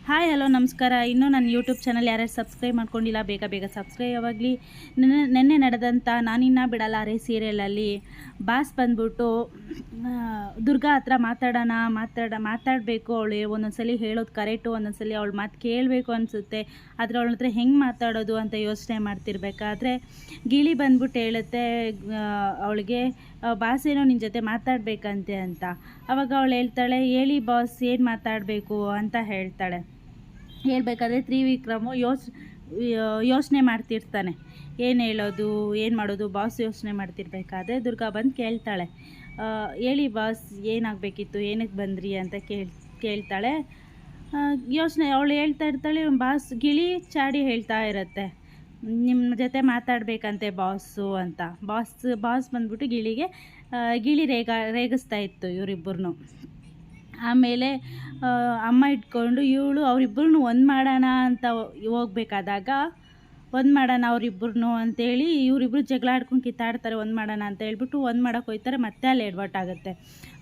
Hi hello ನಮಸ್ಕಾರ. ಇನ್ನೂ ನನ್ನ ಯೂಟ್ಯೂಬ್ ಚಾನಲ್ ಯಾರ್ಯಾರು ಸಬ್ಸ್ಕ್ರೈಬ್ ಮಾಡ್ಕೊಂಡಿಲ್ಲ ಬೇಗ ಬೇಗ ಸಬ್ಸ್ಕ್ರೈಬ್ ಆಗಲಿ. ನೆನ್ನೆ ನಡೆದಂಥ ನಾನಿನ್ನ ಬಿಡಲಾರೆ ಸೀರಿಯಲಲ್ಲಿ ಬಾಸ್ ಬಂದ್ಬಿಟ್ಟು ದುರ್ಗಾ ಹತ್ರ ಮಾತಾಡಬೇಕು. ಅವಳು ಒಂದೊಂದ್ಸಲಿ ಹೇಳೋದು ಕರೆಕ್ಟು, ಒಂದೊಂದ್ಸಲಿ ಅವಳು ಮಾತು ಕೇಳಬೇಕು ಅನಿಸುತ್ತೆ. ಆದರೆ ಅವಳ ಹತ್ರ ಹೆಂಗೆ ಮಾತಾಡೋದು ಅಂತ ಯೋಚನೆ ಮಾಡ್ತಿರ್ಬೇಕಾದ್ರೆ ಗಿಳಿ ಬಂದ್ಬಿಟ್ಟು ಹೇಳುತ್ತೆ ಅವಳಿಗೆ, ಬಾಸ್ ಏನೋ ನಿನ್ನ ಜೊತೆ ಮಾತಾಡಬೇಕಂತೆ ಅಂತ. ಆವಾಗ ಅವಳು ಹೇಳ್ತಾಳೆ, ಹೇಳಿ ಬಾಸ್ ಏನು ಮಾತಾಡಬೇಕು ಅಂತ ಹೇಳ್ತಾಳೆ. ಹೇಳ್ಬೇಕಾದ್ರೆ ತ್ರಿವಿಕ್ರಮು ಯೋಚನೆ ಮಾಡ್ತಿರ್ತಾನೆ, ಏನು ಹೇಳೋದು ಏನು ಮಾಡೋದು. ಬಾಸ್ ಯೋಚನೆ ಮಾಡ್ತಿರ್ಬೇಕಾದ್ರೆ ದುರ್ಗಾ ಬಂದು ಕೇಳ್ತಾಳೆ, ಹೇಳಿ ಬಾಸ್ ಏನಾಗಬೇಕಿತ್ತು, ಏನಕ್ಕೆ ಬಂದ್ರಿ ಅಂತ ಕೇಳ್ತಾಳೆ. ಅವಳು ಹೇಳ್ತಾ ಇರ್ತಾಳೆ, ಬಾಸ್ ಗಿಳಿ ಚಾಡಿ ಹೇಳ್ತಾ ಇರುತ್ತೆ, ನಿಮ್ಮ ಜೊತೆ ಮಾತಾಡಬೇಕಂತೆ ಬಾಸು ಅಂತ. ಬಾಸ್ ಬಂದ್ಬಿಟ್ಟು ಗಿಳಿ ರೇಗಿಸ್ತಾ ಇತ್ತು ಇವರಿಬ್ಬರನ್ನು. ಆಮೇಲೆ ಅಮ್ಮ ಇಟ್ಕೊಂಡು ಇವಳು ಅವರಿಬ್ಬರನ್ನು ಒಂದು ಮಾಡೋಣ ಅಂತ ಹೋಗ್ಬೇಕಾದಾಗ, ಒಂದು ಮಾಡೋಣ ಅವರಿಬ್ಬರನ್ನು ಅಂತೇಳಿ ಇವರಿಬ್ಬರು ಜಗಳ ಆಡ್ಕೊಂಡು ಕಿತ್ತಾಡ್ತಾರೆ. ಒಂದು ಮಾಡೋಣ ಅಂತ ಹೇಳ್ಬಿಟ್ಟು ಒಂದು ಮಾಡೋಕ್ಕೆ ಹೋಗ್ತಾರೆ, ಮತ್ತೆ ಅಲ್ಲಿ ಎಡವಟ್ಟಾಗುತ್ತೆ.